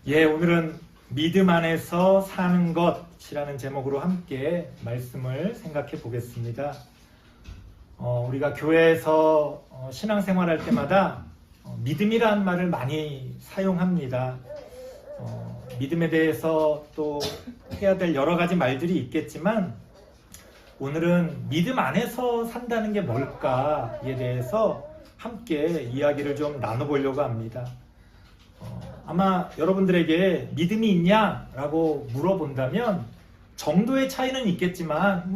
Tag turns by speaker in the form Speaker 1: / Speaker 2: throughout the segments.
Speaker 1: 오늘은 믿음 안에서 사는 것이라는 제목으로 함께 말씀을 생각해 보겠습니다. 우리가 교회에서 신앙생활할 때마다 믿음이라는 말을 많이 사용합니다. 믿음에 대해서 또 해야 될 여러 가지 말들이 있겠지만 오늘은 믿음 안에서 산다는 게 뭘까에 대해서 함께 이야기를 좀 나눠보려고 합니다. 아마 여러분들에게 믿음이 있냐라고 물어본다면 정도의 차이는 있겠지만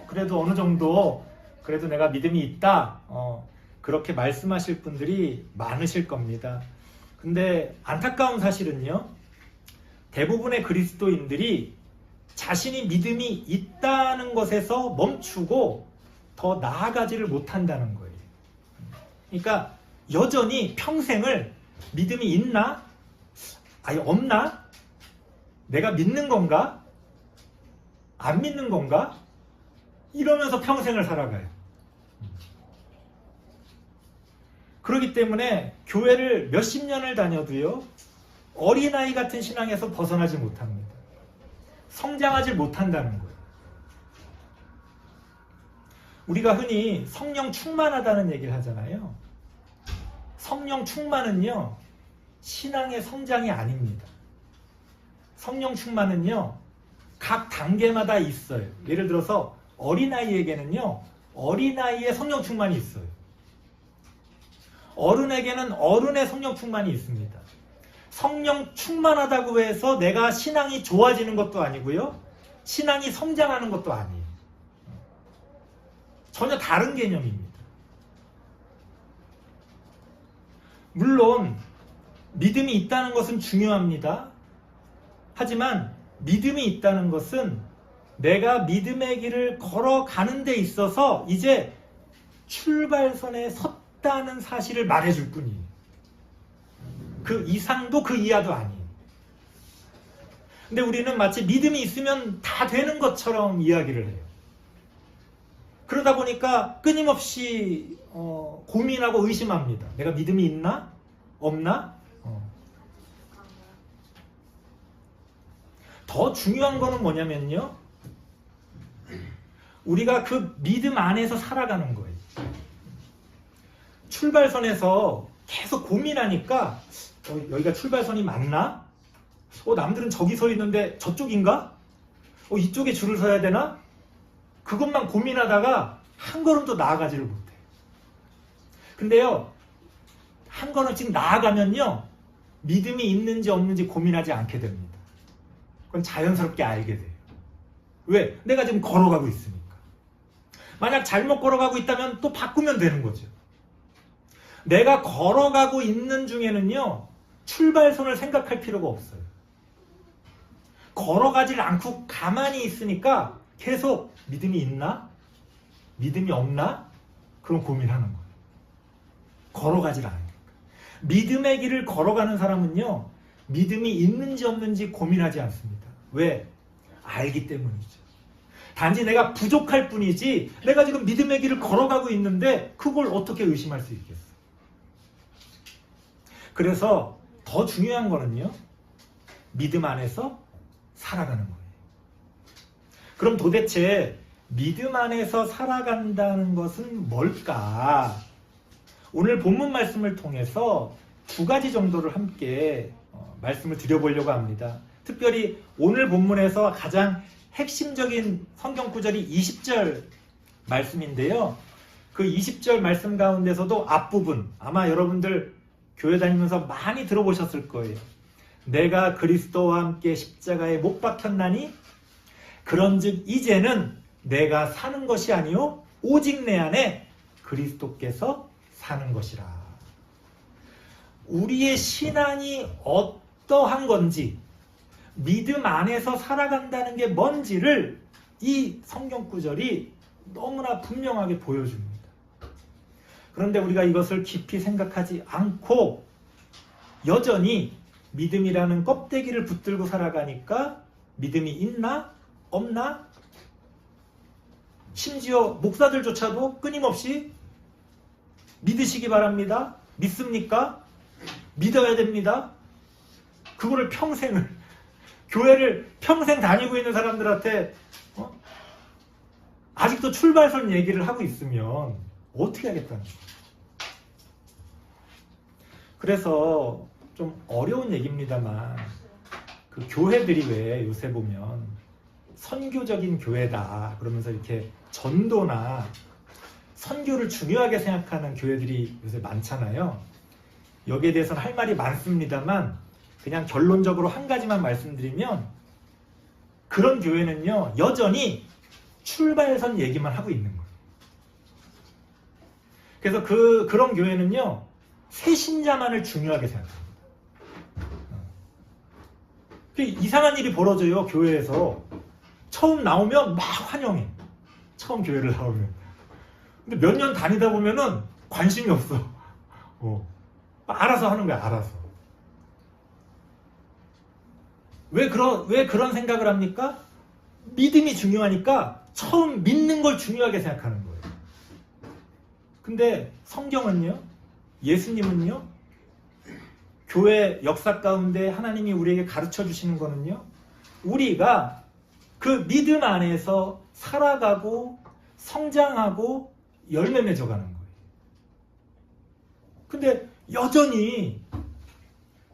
Speaker 1: 그래도 어느 정도 그래도 내가 믿음이 있다 그렇게 말씀하실 분들이 많으실 겁니다. 근데 안타까운 사실은요, 대부분의 그리스도인들이 자신이 믿음이 있다는 것에서 멈추고 더 나아가지를 못한다는 거예요. 그러니까 여전히 평생을 믿음이 있나? 아니 없나? 내가 믿는 건가? 안 믿는 건가? 이러면서 평생을 살아가요. 그렇기 때문에 교회를 몇십 년을 다녀도요, 어린아이 같은 신앙에서 벗어나지 못합니다. 성장하지 못한다는 거예요. 우리가 흔히 성령 충만하다는 얘기를 하잖아요. 성령 충만은요, 신앙의 성장이 아닙니다. 성령 충만은요, 각 단계마다 있어요. 예를 들어서 어린아이에게는요, 어린아이의 성령 충만이 있어요. 어른에게는 어른의 성령 충만이 있습니다. 성령 충만하다고 해서 내가 신앙이 좋아지는 것도 아니고요, 신앙이 성장하는 것도 아니에요. 전혀 다른 개념입니다. 물론 믿음이 있다는 것은 중요합니다. 하지만 믿음이 있다는 것은 내가 믿음의 길을 걸어가는 데 있어서 이제 출발선에 섰다는 사실을 말해줄 뿐이에요. 그 이상도 그 이하도 아니에요. 근데 우리는 마치 믿음이 있으면 다 되는 것처럼 이야기를 해요. 그러다 보니까 끊임없이 고민하고 의심합니다. 내가 믿음이 있나? 없나? 더 중요한 거는 뭐냐면요, 우리가 그 믿음 안에서 살아가는 거예요. 출발선에서 계속 고민하니까 여기가 출발선이 맞나? 남들은 저기 서 있는데 저쪽인가? 이쪽에 줄을 서야 되나? 그것만 고민하다가 한 걸음도 나아가지를 못해요. 근데요, 한 걸음씩 나아가면요, 믿음이 있는지 없는지 고민하지 않게 됩니다. 그건 자연스럽게 알게 돼요. 왜? 내가 지금 걸어가고 있으니까. 만약 잘못 걸어가고 있다면 또 바꾸면 되는 거죠. 내가 걸어가고 있는 중에는요, 출발선을 생각할 필요가 없어요. 걸어가질 않고 가만히 있으니까 계속 믿음이 있나? 믿음이 없나? 그럼 고민하는 거예요. 걸어가질 않으니까. 믿음의 길을 걸어가는 사람은요, 믿음이 있는지 없는지 고민하지 않습니다. 왜? 알기 때문이죠. 단지 내가 부족할 뿐이지 내가 지금 믿음의 길을 걸어가고 있는데 그걸 어떻게 의심할 수 있겠어? 그래서 더 중요한 거는요, 믿음 안에서 살아가는 거예요. 그럼 도대체 믿음 안에서 살아간다는 것은 뭘까? 오늘 본문 말씀을 통해서 두 가지 정도를 함께 말씀을 드려보려고 합니다. 특별히 오늘 본문에서 가장 핵심적인 성경 구절이 20절 말씀인데요. 그 20절 말씀 가운데서도 앞부분, 아마 여러분들 교회 다니면서 많이 들어보셨을 거예요. 내가 그리스도와 함께 십자가에 못 박혔나니 그런즉 이제는 내가 사는 것이 아니요 오직 내 안에 그리스도께서 사는 것이라. 우리의 신앙이 어떠한 건지, 믿음 안에서 살아간다는 게 뭔지를 이 성경 구절이 너무나 분명하게 보여줍니다. 그런데 우리가 이것을 깊이 생각하지 않고 여전히 믿음이라는 껍데기를 붙들고 살아가니까 믿음이 있나? 없나? 심지어 목사들조차도 끊임없이 믿으시기 바랍니다. 믿습니까? 믿어야 됩니다. 그거를 교회를 평생 다니고 있는 사람들한테 아직도 출발선 얘기를 하고 있으면 어떻게 하겠다는 거예요. 그래서 좀 어려운 얘기입니다만 그 교회들이 왜 요새 보면 선교적인 교회다 그러면서 이렇게 전도나 선교를 중요하게 생각하는 교회들이 요새 많잖아요. 여기에 대해서는 할 말이 많습니다만 그냥 결론적으로 한 가지만 말씀드리면 그런 교회는요 여전히 출발선 얘기만 하고 있는 거예요. 그래서 그런 교회는요 새신자만을 중요하게 생각합니다. 이상한 일이 벌어져요. 교회에서 처음 나오면 막 환영해. 처음 교회를 나오면. 근데 몇 년 다니다 보면은 관심이 없어. 알아서 하는 거야. 알아서. 왜 그런 생각을 합니까? 믿음이 중요하니까 처음 믿는 걸 중요하게 생각하는 거예요. 근데 성경은요, 예수님은요, 교회 역사 가운데 하나님이 우리에게 가르쳐 주시는 거는요, 우리가 그 믿음 안에서 살아가고 성장하고 열매 맺어가는 거예요. 근데 여전히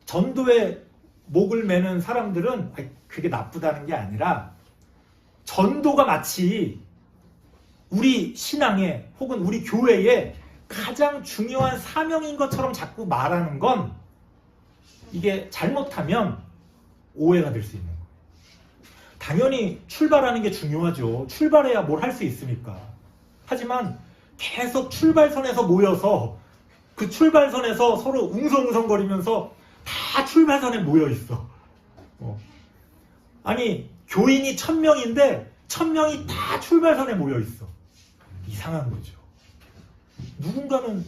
Speaker 1: 전도에 목을 매는 사람들은 그게 나쁘다는 게 아니라 전도가 마치 우리 신앙에 혹은 우리 교회에 가장 중요한 사명인 것처럼 자꾸 말하는 건 이게 잘못하면 오해가 될 수 있는 거예요. 당연히 출발하는 게 중요하죠. 출발해야 뭘 할 수 있으니까. 하지만 계속 출발선에서 모여서 그 출발선에서 서로 웅성웅성거리면서 다 출발선에 모여 있어. 아니 교인이 1000명인데 1000명이 다 출발선에 모여 있어. 이상한 거죠. 누군가는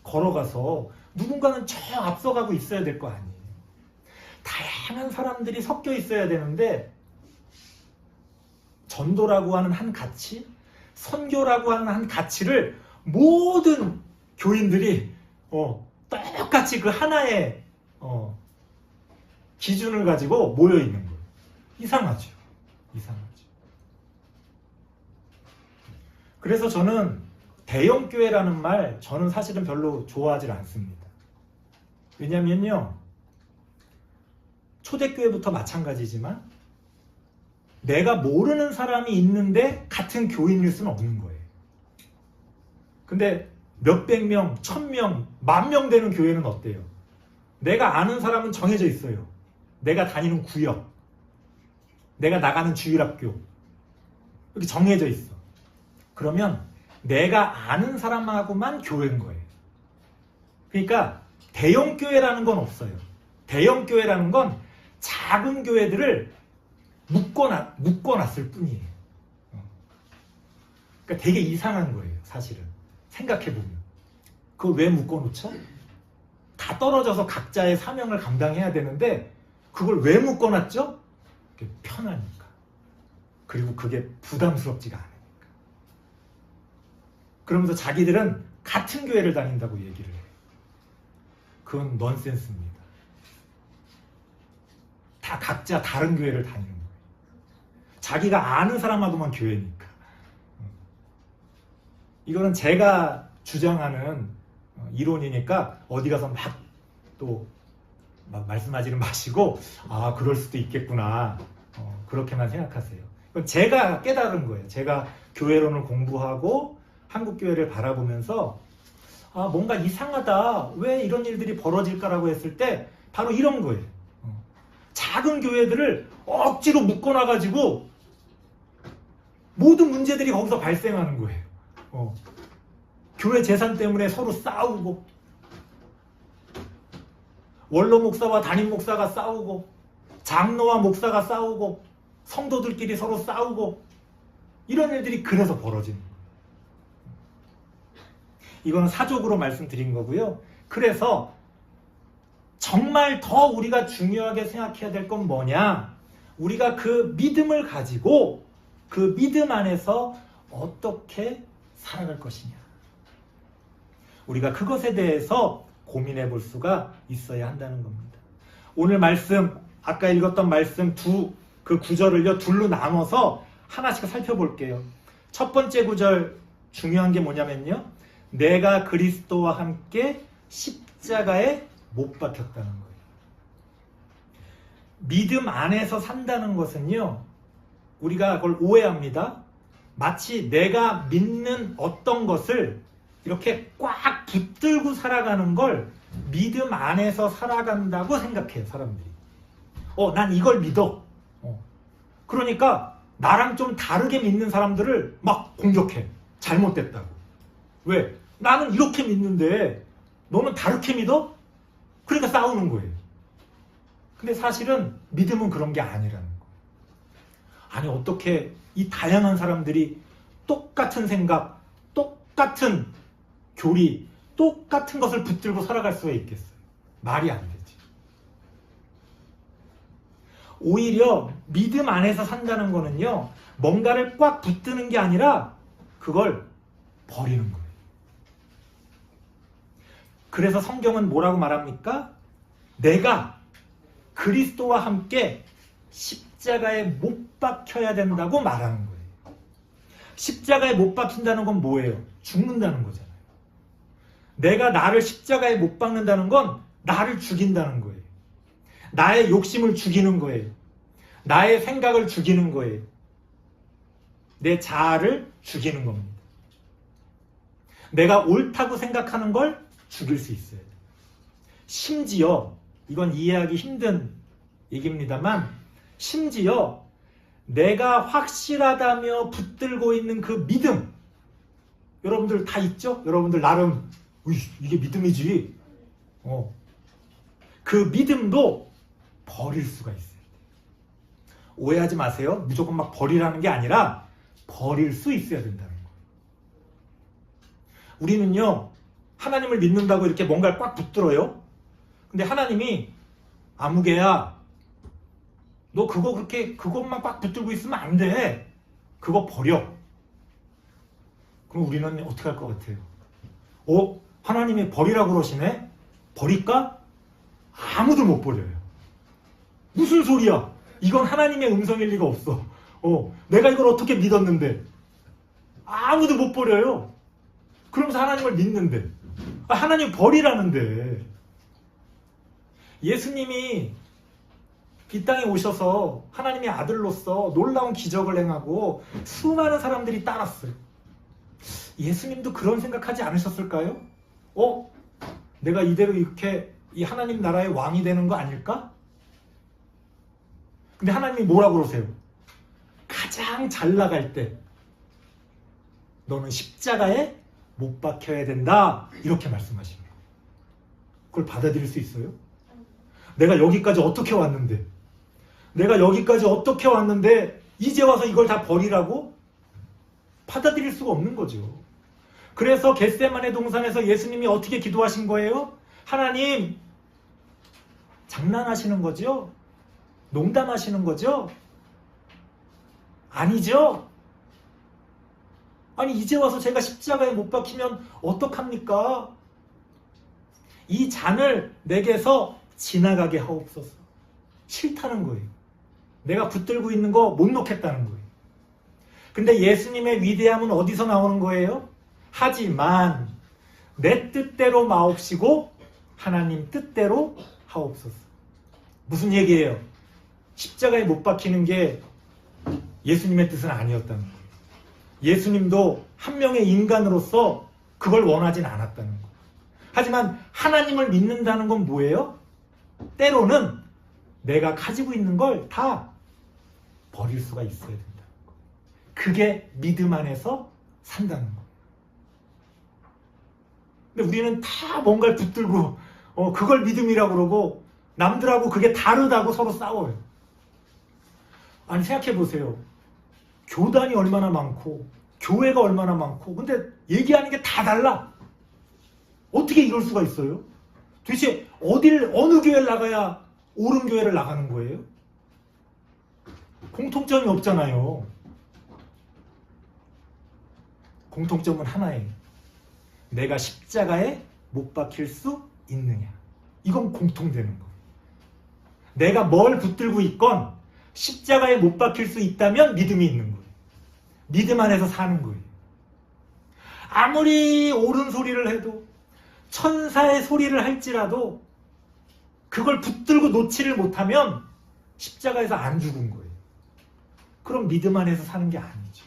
Speaker 1: 걸어가서 누군가는 저 앞서가고 있어야 될 거 아니에요. 다양한 사람들이 섞여 있어야 되는데 전도라고 하는 한 가치, 선교라고 하는 한 가치를 모든 교인들이 똑같이 그 하나의 기준을 가지고 모여 있는 거예요. 이상하죠. 이상하죠. 그래서 저는 대형교회라는 말 저는 사실은 별로 좋아하지 않습니다. 왜냐면요, 초대교회부터 마찬가지지만 내가 모르는 사람이 있는데 같은 교인일 수는 없는 거예요. 근데 몇백 명, 1000명, 10,000명 되는 교회는 어때요? 내가 아는 사람은 정해져 있어요. 내가 다니는 구역, 내가 나가는 주일학교, 이렇게 정해져 있어. 그러면 내가 아는 사람하고만 교회인 거예요. 그러니까 대형교회라는 건 없어요. 대형교회라는 건 작은 교회들을 묶어놨을 뿐이에요. 그러니까 되게 이상한 거예요, 사실은. 생각해보면. 그걸 왜 묶어놓죠? 다 떨어져서 각자의 사명을 감당해야 되는데 그걸 왜 묶어놨죠? 그게 편하니까. 그리고 그게 부담스럽지가 않으니까. 그러면서 자기들은 같은 교회를 다닌다고 얘기를 해요. 그건 넌센스입니다. 다 각자 다른 교회를 다니는 거예요. 자기가 아는 사람하고만 교회니까. 이거는 제가 주장하는 이론이니까 어디 가서 막 말씀하지는 마시고 그럴 수도 있겠구나 그렇게만 생각하세요. 그건 제가 깨달은 거예요. 제가 교회론을 공부하고 한국교회를 바라보면서 뭔가 이상하다, 왜 이런 일들이 벌어질까라고 했을 때 바로 이런 거예요. 작은 교회들을 억지로 묶어놔가지고 모든 문제들이 거기서 발생하는 거예요. 교회 재산 때문에 서로 싸우고, 원로 목사와 담임 목사가 싸우고, 장로와 목사가 싸우고, 성도들끼리 서로 싸우고, 이런 일들이 그래서 벌어지는 거예요. 이건 사족으로 말씀드린 거고요. 그래서 정말 더 우리가 중요하게 생각해야 될 건 뭐냐? 우리가 그 믿음을 가지고 그 믿음 안에서 어떻게 살아갈 것이냐. 우리가 그것에 대해서 고민해 볼 수가 있어야 한다는 겁니다. 오늘 말씀, 아까 읽었던 말씀 그 구절을요, 둘로 나눠서 하나씩 살펴볼게요. 첫 번째 구절 중요한 게 뭐냐면요. 내가 그리스도와 함께 십자가에 못 박혔다는 거예요. 믿음 안에서 산다는 것은요, 우리가 그걸 오해합니다. 마치 내가 믿는 어떤 것을 이렇게 꽉 붙들고 살아가는 걸 믿음 안에서 살아간다고 생각해요, 사람들이. 난 이걸 믿어. 그러니까 나랑 좀 다르게 믿는 사람들을 막 공격해. 잘못됐다고. 왜? 나는 이렇게 믿는데 너는 다르게 믿어? 그러니까 싸우는 거예요. 근데 사실은 믿음은 그런 게 아니라는 거예요. 아니, 어떻게 이 다양한 사람들이 똑같은 생각, 똑같은 교리, 똑같은 것을 붙들고 살아갈 수가 있겠어요? 말이 안 되지. 오히려 믿음 안에서 산다는 거는요, 뭔가를 꽉 붙드는 게 아니라 그걸 버리는 거예요. 그래서 성경은 뭐라고 말합니까? 내가 그리스도와 함께 십자가에 못 박혀야 된다고 말하는 거예요. 십자가에 못 박힌다는 건 뭐예요? 죽는다는 거잖아요. 내가 나를 십자가에 못 박는다는 건 나를 죽인다는 거예요. 나의 욕심을 죽이는 거예요. 나의 생각을 죽이는 거예요. 내 자아를 죽이는 겁니다. 내가 옳다고 생각하는 걸 죽일 수 있어요. 심지어, 이건 이해하기 힘든 얘기입니다만, 심지어 내가 확실하다며 붙들고 있는 그 믿음, 여러분들 다 있죠? 여러분들 나름 이게 믿음이지. 그 믿음도 버릴 수가 있어요. 오해하지 마세요. 무조건 막 버리라는 게 아니라 버릴 수 있어야 된다는 거예요. 우리는요, 하나님을 믿는다고 이렇게 뭔가를 꽉 붙들어요. 근데 하나님이 아무개야, 너 그것만 꽉 붙들고 있으면 안 돼. 그거 버려. 그럼 우리는 어떻게 할 것 같아요? 하나님이 버리라고 그러시네? 버릴까? 아무도 못 버려요. 무슨 소리야? 이건 하나님의 음성일 리가 없어. 내가 이걸 어떻게 믿었는데? 아무도 못 버려요. 그러면서 하나님을 믿는데. 하나님 버리라는데. 예수님이 이 땅에 오셔서 하나님의 아들로서 놀라운 기적을 행하고 수많은 사람들이 따랐어요. 예수님도 그런 생각하지 않으셨을까요? 내가 이대로 이렇게 이 하나님 나라의 왕이 되는 거 아닐까? 근데 하나님이 뭐라고 그러세요? 가장 잘 나갈 때 너는 십자가에 못 박혀야 된다, 이렇게 말씀하십니다. 그걸 받아들일 수 있어요? 내가 여기까지 어떻게 왔는데 이제 와서 이걸 다 버리라고? 받아들일 수가 없는 거죠. 그래서 겟세마네 동산에서 예수님이 어떻게 기도하신 거예요? 하나님, 장난하시는 거죠? 농담하시는 거죠? 아니죠? 아니, 이제 와서 제가 십자가에 못 박히면 어떡합니까? 이 잔을 내게서 지나가게 하옵소서. 싫다는 거예요. 내가 붙들고 있는 거 못 놓겠다는 거예요. 근데 예수님의 위대함은 어디서 나오는 거예요? 하지만 내 뜻대로 마옵시고 하나님 뜻대로 하옵소서. 무슨 얘기예요? 십자가에 못 박히는 게 예수님의 뜻은 아니었다는 거예요. 예수님도 한 명의 인간으로서 그걸 원하진 않았다는 거예요. 하지만 하나님을 믿는다는 건 뭐예요? 때로는 내가 가지고 있는 걸 다 버릴 수가 있어야 된다는 거예요. 그게 믿음 안에서 산다는 거예요. 근데 우리는 다 뭔가를 붙들고 그걸 믿음이라고 그러고 남들하고 그게 다르다고 서로 싸워요. 아니, 생각해 보세요. 교단이 얼마나 많고 교회가 얼마나 많고, 근데 얘기하는 게 다 달라. 어떻게 이럴 수가 있어요? 도대체 어느 교회를 나가야 옳은 교회를 나가는 거예요? 공통점이 없잖아요. 공통점은 하나예요. 내가 십자가에 못 박힐 수 있느냐. 이건 공통되는 거예요. 내가 뭘 붙들고 있건 십자가에 못 박힐 수 있다면 믿음이 있는 거예요. 믿음 안에서 사는 거예요. 아무리 옳은 소리를 해도 천사의 소리를 할지라도 그걸 붙들고 놓지를 못하면 십자가에서 안 죽은 거예요. 그럼 믿음 안에서 사는 게 아니죠.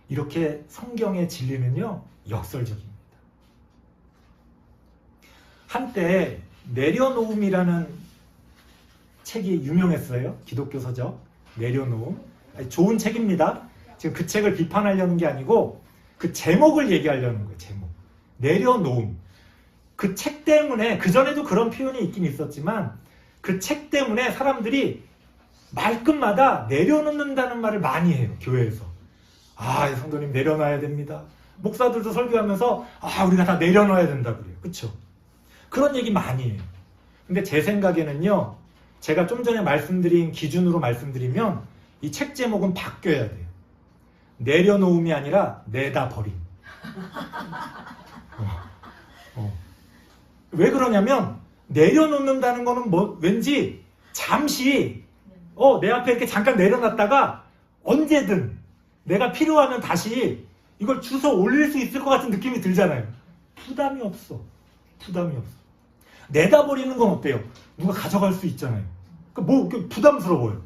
Speaker 1: 이렇게 성경의 진리는요, 역설적입니다. 한때 내려놓음이라는 책이 유명했어요. 기독교 서적 내려놓음. 좋은 책입니다. 지금 그 책을 비판하려는 게 아니고 그 제목을 얘기하려는 거예요. 제목. 내려놓음. 그 책 때문에, 그전에도 그런 표현이 있긴 있었지만 그 책 때문에 사람들이 말끝마다 내려놓는다는 말을 많이 해요. 교회에서. 아, 성도님 내려놔야 됩니다. 목사들도 설교하면서 우리가 다 내려놔야 된다고 그래요. 그렇죠? 그런 얘기 많이 해요. 근데 제 생각에는요, 제가 좀 전에 말씀드린 기준으로 말씀드리면 이 책 제목은 바뀌어야 돼요. 내려놓음이 아니라 내다버림. 왜 그러냐면 내려놓는다는 거는 왠지 잠시 내 앞에 이렇게 잠깐 내려놨다가 언제든 내가 필요하면 다시 이걸 주워 올릴 수 있을 것 같은 느낌이 들잖아요. 부담이 없어. 내다버리는 건 어때요? 누가 가져갈 수 있잖아요. 그러니까 부담스러워요.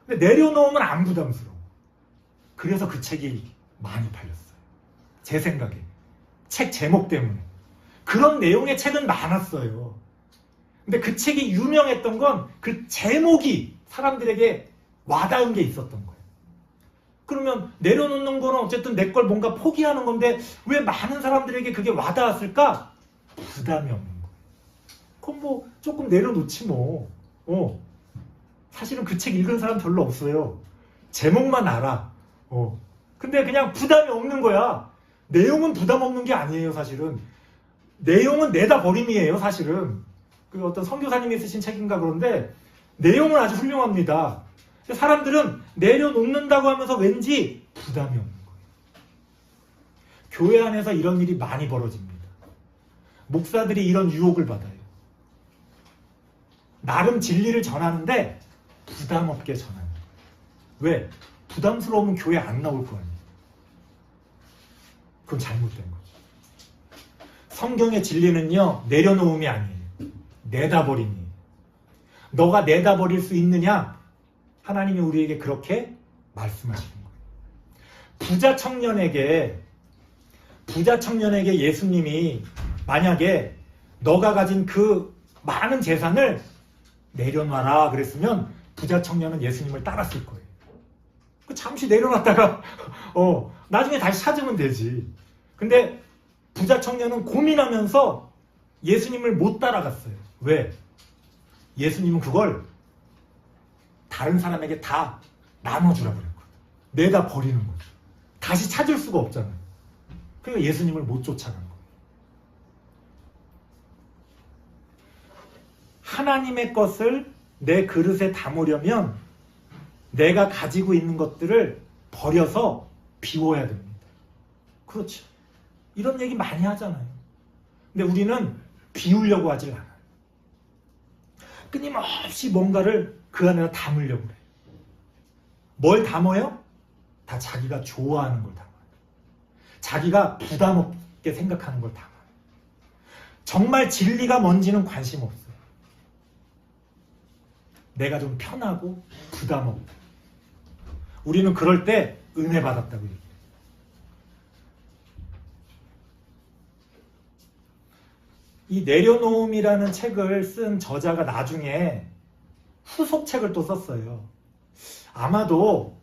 Speaker 1: 근데 내려놓으면 안 부담스러워. 그래서 그 책이 많이 팔렸어요. 제 생각에. 책 제목 때문에. 그런 내용의 책은 많았어요. 근데 그 책이 유명했던 건 그 제목이 사람들에게 와닿은 게 있었던 거예요. 그러면 내려놓는 거는 어쨌든 내 걸 뭔가 포기하는 건데 왜 많은 사람들에게 그게 와닿았을까? 부담이 없는 거예요. 그럼 조금 내려놓지 뭐. 사실은 그 책 읽은 사람 별로 없어요. 제목만 알아. 근데 그냥 부담이 없는 거야. 내용은 부담 없는 게 아니에요, 사실은. 내용은 내다버림이에요, 사실은. 그 어떤 선교사님이 쓰신 책인가 그런데 내용은 아주 훌륭합니다. 사람들은 내려놓는다고 하면서 왠지 부담이 없는 거예요. 교회 안에서 이런 일이 많이 벌어집니다. 목사들이 이런 유혹을 받아요. 나름 진리를 전하는데 부담 없게 전하는 거예요. 왜? 부담스러우면 교회 안 나올 거 아니에요. 그건 잘못된 거죠. 성경의 진리는요, 내려놓음이 아니에요. 내다버림이에요. 너가 내다버릴 수 있느냐? 하나님이 우리에게 그렇게 말씀하시는 거예요. 부자 청년에게 예수님이 만약에 너가 가진 그 많은 재산을 내려놔라 그랬으면 부자 청년은 예수님을 따랐을 거예요. 잠시 내려놨다가 나중에 다시 찾으면 되지. 근데 부자 청년은 고민하면서 예수님을 못 따라갔어요. 왜? 예수님은 그걸 다른 사람에게 다 나눠주라고 그랬거든요. 내다 버리는 거죠. 다시 찾을 수가 없잖아요. 그러니까 예수님을 못 쫓아간 거예요. 하나님의 것을 내 그릇에 담으려면 내가 가지고 있는 것들을 버려서 비워야 됩니다. 그렇죠. 이런 얘기 많이 하잖아요. 근데 우리는 비우려고 하질 않아요. 끊임없이 뭔가를 그 안에다 담으려고 그래요. 뭘 담아요? 다 자기가 좋아하는 걸 담아요. 자기가 부담 없게 생각하는 걸 담아요. 정말 진리가 뭔지는 관심 없어요. 내가 좀 편하고 부담 없고. 우리는 그럴 때 은혜 받았다고 얘기해요. 이 내려놓음이라는 책을 쓴 저자가 나중에 후속책을 또 썼어요. 아마도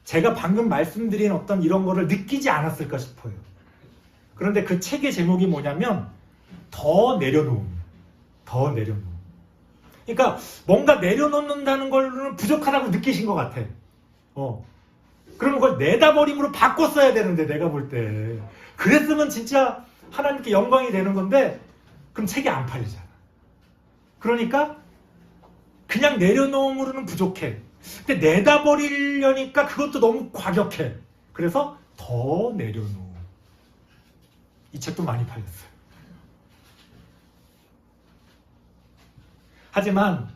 Speaker 1: 제가 방금 말씀드린 어떤 이런 거를 느끼지 않았을까 싶어요. 그런데 그 책의 제목이 뭐냐면 더 내려놓음. 더 내려놓음. 그러니까 뭔가 내려놓는다는 걸로는 부족하다고 느끼신 것 같아. 그러면 그걸 내다버림으로 바꿨어야 되는데 내가 볼 때. 그랬으면 진짜 하나님께 영광이 되는 건데 그럼 책이 안 팔리잖아. 그러니까 그냥 내려놓음으로는 부족해. 근데 내다버리려니까 그것도 너무 과격해. 그래서 더 내려놓음. 이 책도 많이 팔렸어요. 하지만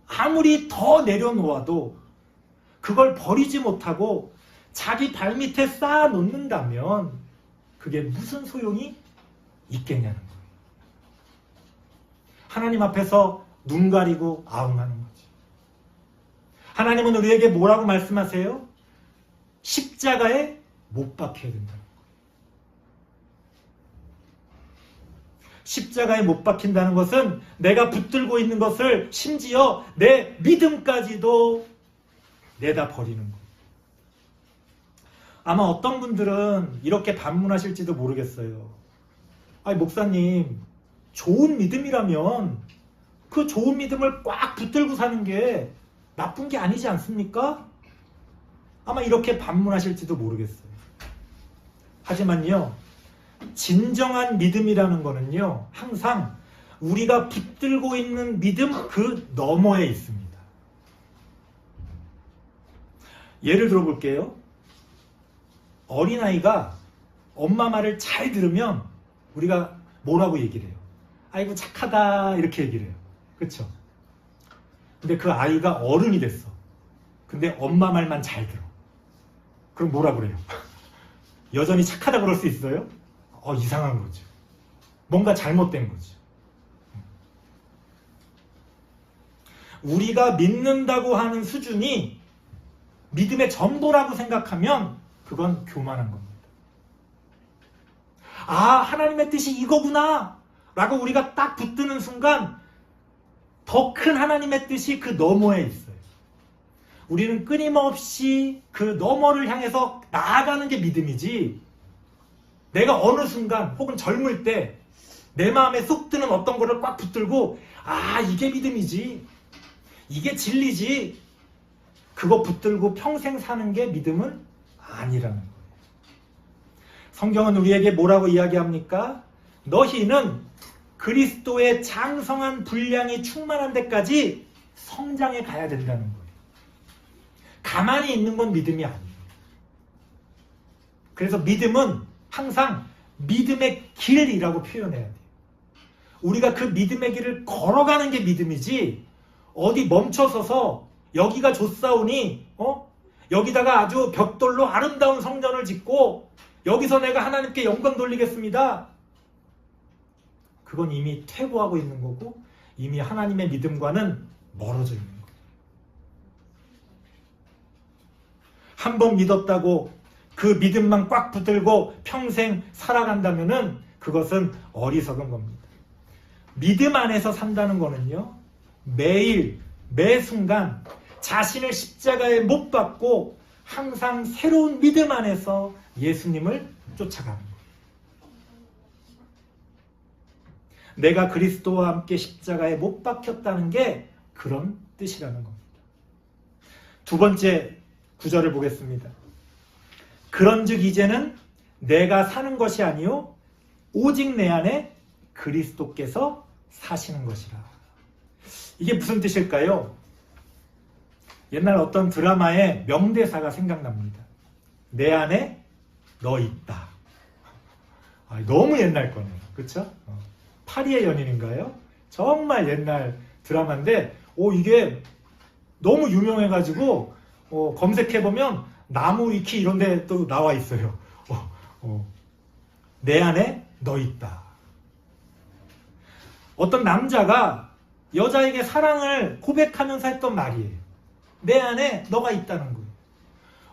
Speaker 1: 아무리 더 내려놓아도 그걸 버리지 못하고 자기 발밑에 쌓아 놓는다면 그게 무슨 소용이 있겠냐는 거예요. 하나님 앞에서 눈 가리고 아웅하는 거지. 하나님은 우리에게 뭐라고 말씀하세요? 십자가에 못 박혀야 된다는 거예요. 십자가에 못 박힌다는 것은 내가 붙들고 있는 것을 심지어 내 믿음까지도 내다 버리는 거예요. 아마 어떤 분들은 이렇게 반문하실지도 모르겠어요. 아니, 목사님, 좋은 믿음이라면 그 좋은 믿음을 꽉 붙들고 사는 게 나쁜 게 아니지 않습니까? 아마 이렇게 반문하실지도 모르겠어요. 하지만요, 진정한 믿음이라는 거는요, 항상 우리가 붙들고 있는 믿음 그 너머에 있습니다. 예를 들어볼게요. 어린아이가 엄마 말을 잘 들으면 우리가 뭐라고 얘기를 해요? 아이고 착하다 이렇게 얘기를 해요. 그렇죠? 근데 그 아이가 어른이 됐어. 근데 엄마 말만 잘 들어. 그럼 뭐라 그래요? 여전히 착하다 그럴 수 있어요? 이상한 거죠. 뭔가 잘못된 거죠. 우리가 믿는다고 하는 수준이 믿음의 전부라고 생각하면 그건 교만한 겁니다. 하나님의 뜻이 이거구나 라고 우리가 딱 붙드는 순간 더 큰 하나님의 뜻이 그 너머에 있어요. 우리는 끊임없이 그 너머를 향해서 나아가는 게 믿음이지, 내가 어느 순간 혹은 젊을 때 내 마음에 쏙 드는 어떤 거를 꽉 붙들고 이게 믿음이지, 이게 진리지, 그거 붙들고 평생 사는 게 믿음은 아니라는 거예요. 성경은 우리에게 뭐라고 이야기합니까? 너희는 그리스도의 장성한 분량이 충만한 데까지 성장해 가야 된다는 거예요. 가만히 있는 건 믿음이 아니에요. 그래서 믿음은 항상 믿음의 길이라고 표현해야 돼요. 우리가 그 믿음의 길을 걸어가는 게 믿음이지, 어디 멈춰서서 여기가 좋사오니 여기다가 아주 벽돌로 아름다운 성전을 짓고 여기서 내가 하나님께 영광 돌리겠습니다. 그건 이미 퇴보하고 있는 거고 이미 하나님의 믿음과는 멀어져 있는 거예요. 한 번 믿었다고 그 믿음만 꽉 붙들고 평생 살아간다면은 그것은 어리석은 겁니다. 믿음 안에서 산다는 거는요, 매일 매 순간 자신을 십자가에 못 박고 항상 새로운 믿음 안에서 예수님을 쫓아가는 거예요. 내가 그리스도와 함께 십자가에 못 박혔다는 게 그런 뜻이라는 겁니다. 두 번째 구절을 보겠습니다. 그런즉 이제는 내가 사는 것이 아니요 오직 내 안에 그리스도께서 사시는 것이라. 이게 무슨 뜻일까요? 옛날 어떤 드라마의 명대사가 생각납니다. 내 안에 너 있다. 너무 옛날 거네요. 그렇죠? 파리의 연인인가요? 정말 옛날 드라마인데 이게 너무 유명해가지고 검색해보면 나무 위키 이런 데 또 나와 있어요. 내 안에 너 있다. 어떤 남자가 여자에게 사랑을 고백하면서 했던 말이에요. 내 안에 너가 있다는 거예요.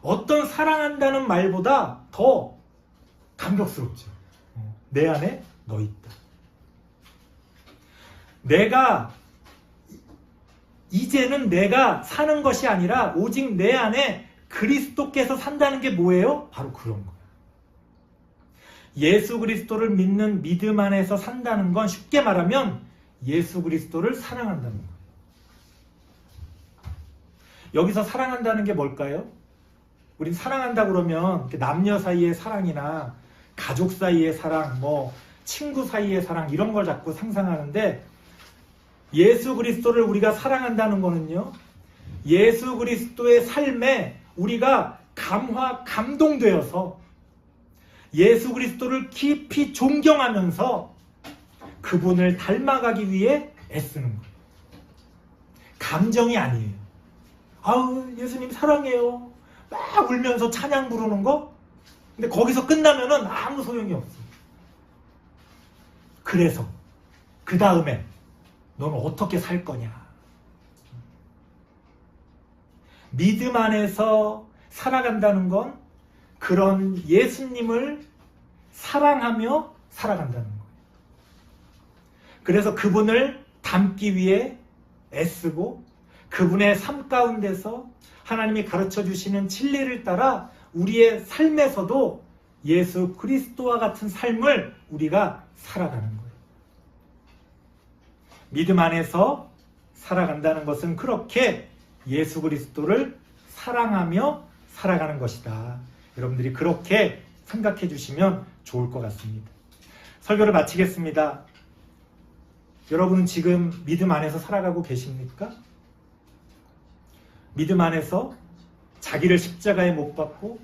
Speaker 1: 어떤 사랑한다는 말보다 더 감격스럽죠. 내 안에 너 있다. 이제는 내가 사는 것이 아니라 오직 내 안에 그리스도께서 산다는 게 뭐예요? 바로 그런 거예요. 예수 그리스도를 믿는 믿음 안에서 산다는 건 쉽게 말하면 예수 그리스도를 사랑한다는 거예요. 여기서 사랑한다는 게 뭘까요? 우린 사랑한다 그러면 남녀 사이의 사랑이나 가족 사이의 사랑, 친구 사이의 사랑 이런 걸 자꾸 상상하는데, 예수 그리스도를 우리가 사랑한다는 거는요, 예수 그리스도의 삶에 우리가 감동되어서 예수 그리스도를 깊이 존경하면서 그분을 닮아가기 위해 애쓰는 거예요. 감정이 아니에요. 아우, 예수님 사랑해요. 막 울면서 찬양 부르는 거? 근데 거기서 끝나면은 아무 소용이 없어. 그래서 그 다음에 너는 어떻게 살 거냐? 믿음 안에서 살아간다는 건 그런 예수님을 사랑하며 살아간다는 거예요. 그래서 그분을 닮기 위해 애쓰고 그분의 삶 가운데서 하나님이 가르쳐 주시는 진리를 따라 우리의 삶에서도 예수 그리스도와 같은 삶을 우리가 살아가는 거예요. 믿음 안에서 살아간다는 것은 그렇게 예수 그리스도를 사랑하며 살아가는 것이다. 여러분들이 그렇게 생각해 주시면 좋을 것 같습니다. 설교를 마치겠습니다. 여러분은 지금 믿음 안에서 살아가고 계십니까? 믿음 안에서 자기를 십자가에 못 박고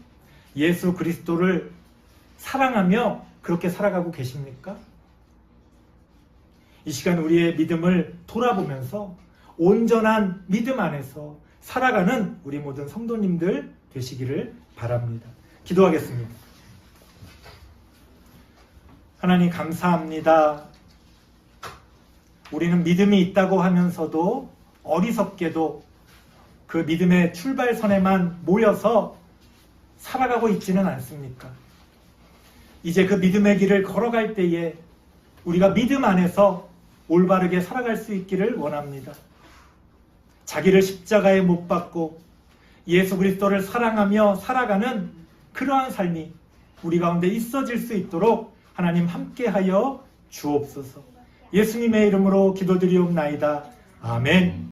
Speaker 1: 예수 그리스도를 사랑하며 그렇게 살아가고 계십니까? 이 시간 우리의 믿음을 돌아보면서 온전한 믿음 안에서 살아가는 우리 모든 성도님들 되시기를 바랍니다. 기도하겠습니다. 하나님 감사합니다. 우리는 믿음이 있다고 하면서도 어리석게도 그 믿음의 출발선에만 모여서 살아가고 있지는 않습니까? 이제 그 믿음의 길을 걸어갈 때에 우리가 믿음 안에서 올바르게 살아갈 수 있기를 원합니다. 자기를 십자가에 못 박고 예수 그리스도를 사랑하며 살아가는 그러한 삶이 우리 가운데 있어질 수 있도록 하나님 함께하여 주옵소서. 예수님의 이름으로 기도드리옵나이다. 아멘.